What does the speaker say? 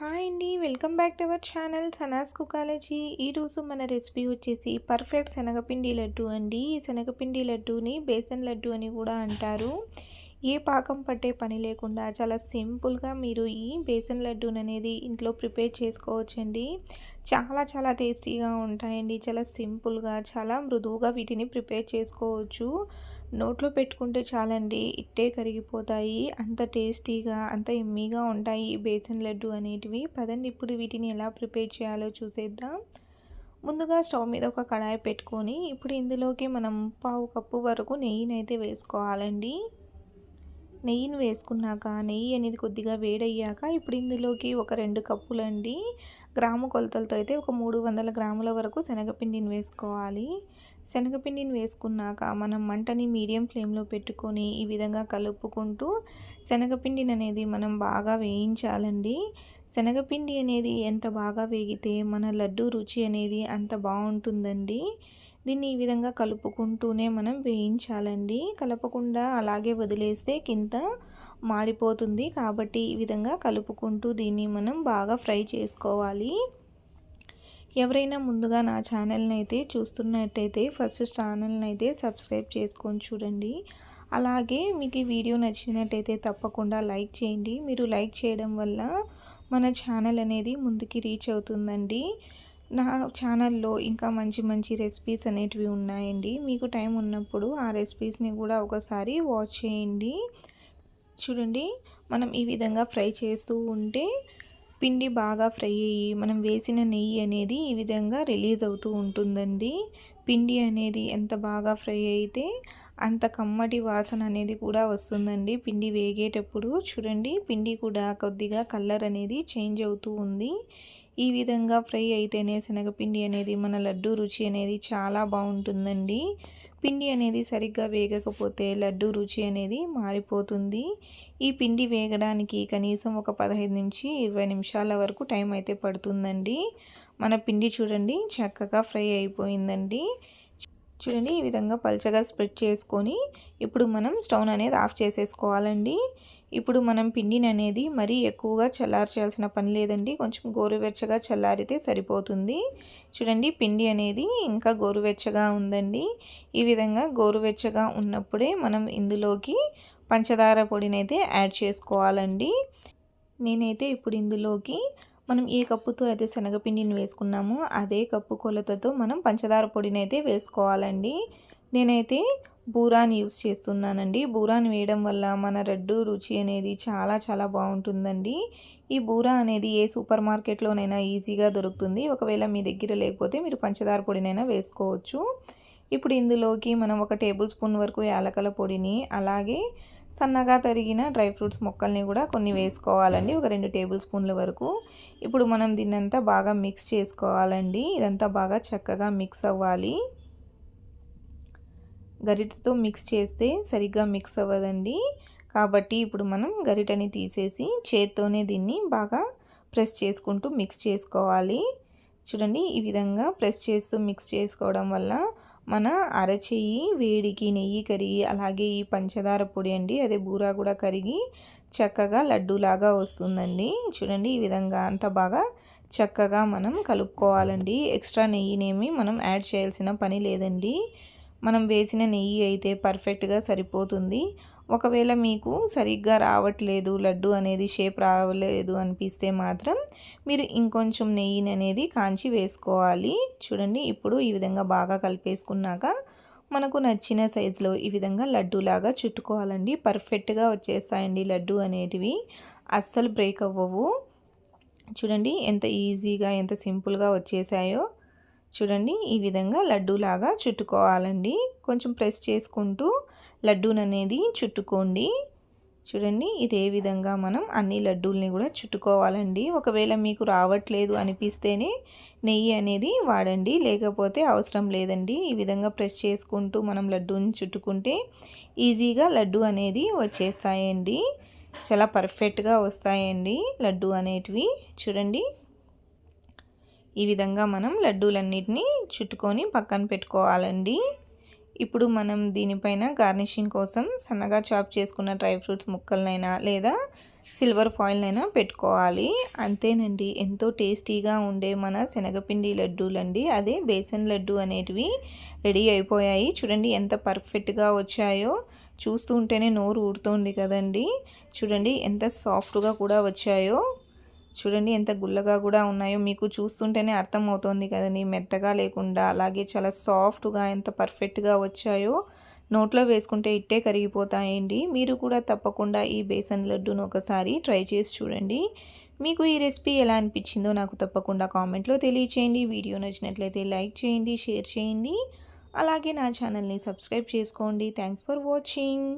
Hi అండి, welcome back to our channel Sanas కుకాలజీ. ఈరోజు మన రెసిపీ వచ్చేసి పర్ఫెక్ట్ శనగపిండి లడ్డు అండి. ఈ శనగపిండి లడ్డూని బేసన్ లడ్డు అని కూడా అంటారు. ఏ పాకం పట్టే పని లేకుండా చాలా సింపుల్గా మీరు ఈ బేసన్ లడ్డూని అనేది ఇంట్లో ప్రిపేర్ చేసుకోవచ్చండి. చాలా చాలా టేస్టీగా ఉంటాయండి. చాలా సింపుల్గా, చాలా మృదువుగా వీటిని ప్రిపేర్ చేసుకోవచ్చు. నోట్లో పెట్టుకుంటే చాలండి, ఇట్టే కరిగిపోతాయి. అంత టేస్టీగా, అంత ఎమ్మీగా ఉంటాయి ఈ బేసన్ లడ్డు అనేటివి. పదండి ఇప్పుడు వీటిని ఎలా ప్రిపేర్ చేయాలో చూసేద్దాం. ముందుగా స్టవ్ మీద ఒక కడాయి పెట్టుకొని ఇప్పుడు ఇందులోకి మనం పావు కప్పు వరకు నెయ్యినైతే వేసుకోవాలండి. నెయ్యిని వేసుకున్నాక నెయ్యి అనేది కొద్దిగా వేడయ్యాక ఇప్పుడు ఇందులోకి ఒక 2 కప్పులండి, గ్రాము కొలతలతో అయితే ఒక 300 గ్రాముల వరకు శనగపిండిని వేసుకోవాలి. శనగపిండిని వేసుకున్నాక మనం మంటని మీడియం ఫ్లేమ్లో పెట్టుకొని ఈ విధంగా కలుపుకుంటూ శనగపిండిని అనేది మనం బాగా వేయించాలండి. శనగపిండి అనేది ఎంత బాగా వేగితే మన లడ్డు రుచి అనేది అంత బాగుంటుందండి. దీన్ని ఈ విధంగా కలుపుకుంటూనే మనం వేయించాలండి. కలపకుండా అలాగే వదిలేస్తే కింద మాడిపోతుంది. కాబట్టి ఈ విధంగా కలుపుకుంటూ దీన్ని మనం బాగా ఫ్రై చేసుకోవాలి. ఎవరైనా ముందుగా నా ఛానల్ని అయితే చూస్తున్నట్టయితే ఫస్ట్ ఛానల్ని అయితే సబ్స్క్రైబ్ చేసుకొని చూడండి. అలాగే మీకు ఈ వీడియో నచ్చినట్టయితే తప్పకుండా లైక్ చేయండి. మీరు లైక్ చేయడం వల్ల మన ఛానల్ అనేది ముందుకి రీచ్ అవుతుందండి. నా ఛానల్లో ఇంకా మంచి మంచి రెసిపీస్ అనేటివి ఉన్నాయండి. మీకు టైం ఉన్నప్పుడు ఆ రెసిపీస్ని కూడా ఒకసారి వాచ్ చేయండి. చూడండి, మనం ఈ విధంగా ఫ్రై చేస్తూ ఉంటే పిండి బాగా ఫ్రై అయ్యి మనం వేసిన నెయ్యి అనేది ఈ విధంగా రిలీజ్ అవుతూ ఉంటుందండి. పిండి అనేది ఎంత బాగా ఫ్రై అయితే అంత కమ్మటి వాసన అనేది కూడా వస్తుందండి పిండి వేగేటప్పుడు. చూడండి, పిండి కూడా కొద్దిగా కలర్ అనేది చేంజ్ అవుతూ ఉంది. ఈ విధంగా ఫ్రై అయితేనే శనగపిండి అనేది మన లడ్డు రుచి అనేది చాలా బాగుంటుందండి. పిండి అనేది సరిగ్గా వేగకపోతే లడ్డు రుచి అనేది మారిపోతుంది. ఈ పిండి వేగడానికి కనీసం ఒక 15 నుంచి 20 నిమిషాల వరకు టైం అయితే పడుతుందండి. మన పిండి చూడండి చక్కగా ఫ్రై అయిపోయిందండి. చూడండి, ఈ విధంగా పల్చగా స్ప్రెడ్ చేసుకొని ఇప్పుడు మనం స్టవ్ అనేది ఆఫ్ చేసేసుకోవాలండి. ఇప్పుడు మనం పిండిని అనేది మరీ ఎక్కువగా చల్లార్చాల్సిన పని లేదండి. కొంచెం గోరువెచ్చగా చల్లారితే సరిపోతుంది. చూడండి, పిండి అనేది ఇంకా గోరువెచ్చగా ఉందండి. ఈ విధంగా గోరువెచ్చగా ఉన్నప్పుడే మనం ఇందులోకి పంచదార పొడినైతే యాడ్ చేసుకోవాలండి. నేనైతే ఇప్పుడు ఇందులోకి మనం ఏ కప్పుతో అయితే శనగపిండిని వేసుకున్నామో అదే కప్పు కొలతతో మనం పంచదార పొడినైతే వేసుకోవాలండి. నేనైతే బూరాని యూస్ చేస్తున్నానండి. బూరాని వేయడం వల్ల మన లడ్డు రుచి అనేది చాలా చాలా బాగుంటుందండి. ఈ బూరా అనేది ఏ సూపర్ మార్కెట్లోనైనా ఈజీగా దొరుకుతుంది. ఒకవేళ మీ దగ్గర లేకపోతే మీరు పంచదార పొడినైనా వేసుకోవచ్చు. ఇప్పుడు ఇందులోకి మనం 1 టేబుల్ స్పూన్ వరకు యాలకల పొడిని, అలాగే సన్నగా తరిగిన డ్రై ఫ్రూట్స్ మొక్కల్ని కూడా కొన్ని వేసుకోవాలండి, ఒక 2 టేబుల్ స్పూన్ల వరకు. ఇప్పుడు మనం దీన్నంతా బాగా మిక్స్ చేసుకోవాలండి. ఇదంతా బాగా చక్కగా మిక్స్ అవ్వాలి. గరిటెతో మిక్స్ చేస్తే సరిగ్గా మిక్స్ అవ్వదండి. కాబట్టి ఇప్పుడు మనం గరిటెని తీసేసి చేత్తోనే దీన్ని బాగా ప్రెస్ చేసుకుంటూ మిక్స్ చేసుకోవాలి. చూడండి, ఈ విధంగా ప్రెస్ చేస్తూ మిక్స్ చేసుకోవడం వల్ల మన అరచెయ్యి వేడికి నెయ్యి కరిగి, అలాగే ఈ పంచదార పొడి అండి అదే బూరా కూడా కరిగి చక్కగా లడ్డూలాగా వస్తుందండి. చూడండి, ఈ విధంగా అంత బాగా చక్కగా మనం కలుపుకోవాలండి. ఎక్స్ట్రా నెయ్యినేమి మనం యాడ్ చేయాల్సిన పని లేదండి. మనం వేసిన నెయ్యి అయితే పర్ఫెక్ట్గా సరిపోతుంది. ఒకవేళ మీకు సరిగ్గా రావట్లేదు, లడ్డు అనేది షేప్ రావలేదు అనిపిస్తే మాత్రం మీరు ఇంకొంచెం నెయ్యిని అనేది కాంచి వేసుకోవాలి. చూడండి, ఇప్పుడు ఈ విధంగా బాగా కలిపేసుకున్నాక మనకు నచ్చిన సైజులో ఈ విధంగా లడ్డూలాగా చుట్టుకోవాలండి. పర్ఫెక్ట్గా వచ్చేస్తాయండి లడ్డు అనేటివి, అస్సలు బ్రేక్ అవ్వవు. చూడండి ఎంత ఈజీగా, ఎంత సింపుల్గా వచ్చేసాయో. చూడండి, ఈ విధంగా లడ్డూలాగా చుట్టుకోవాలండి. కొంచెం ప్రెస్ చేసుకుంటూ లడ్డూని అనేది చుట్టుకోండి. చూడండి, ఇదే విధంగా మనం అన్ని లడ్డూల్ని కూడా చుట్టుకోవాలండి. ఒకవేళ మీకు రావట్లేదు అనిపిస్తేనే నెయ్యి అనేది వాడండి, లేకపోతే అవసరం లేదండి. ఈ విధంగా ప్రెస్ చేసుకుంటూ మనం లడ్డూని చుట్టుకుంటే ఈజీగా లడ్డు అనేది వచ్చేస్తాయండి. చాలా పర్ఫెక్ట్గా వస్తాయండి లడ్డు అనేటివి. చూడండి, ఈ విధంగా మనం లడ్డూలన్నిటినీ చుట్టుకొని పక్కన పెట్టుకోవాలండి. ఇప్పుడు మనం దీనిపైన గార్నిషింగ్ కోసం సన్నగా చాప్ చేసుకున్న డ్రై ఫ్రూట్స్ ముక్కలనైనా లేదా సిల్వర్ ఫాయిల్నైనా పెట్టుకోవాలి. అంతేనండి, ఎంతో టేస్టీగా ఉండే మన శనగపిండి లడ్డూలండి, అదే బేసన్ లడ్డు అనేటివి రెడీ అయిపోయాయి. చూడండి ఎంత పర్ఫెక్ట్గా వచ్చాయో, చూస్తూ ఉంటేనే నోరు ఊరుతోంది కదండి. చూడండి ఎంత సాఫ్ట్గా కూడా వచ్చాయో, చూడండి ఎంత గుల్లగా కూడా ఉన్నాయో, మీకు చూస్తుంటేనే అర్థమవుతోంది కదండి. మెత్తగా లేకుండా అలాగే చాలా సాఫ్ట్గా ఎంత పర్ఫెక్ట్గా వచ్చాయో, నోట్లో వేసుకుంటే ఇట్టే కరిగిపోతాయండి. మీరు కూడా తప్పకుండా ఈ బేసన్ లడ్డూను ఒకసారి ట్రై చేసి చూడండి. మీకు ఈ రెసిపీ ఎలా అనిపించిందో నాకు తప్పకుండా కామెంట్లో తెలియచేయండి. వీడియో నచ్చినట్లయితే లైక్ చేయండి, షేర్ చేయండి. అలాగే నా ఛానల్ని సబ్స్క్రైబ్ చేసుకోండి. Thanks for watching.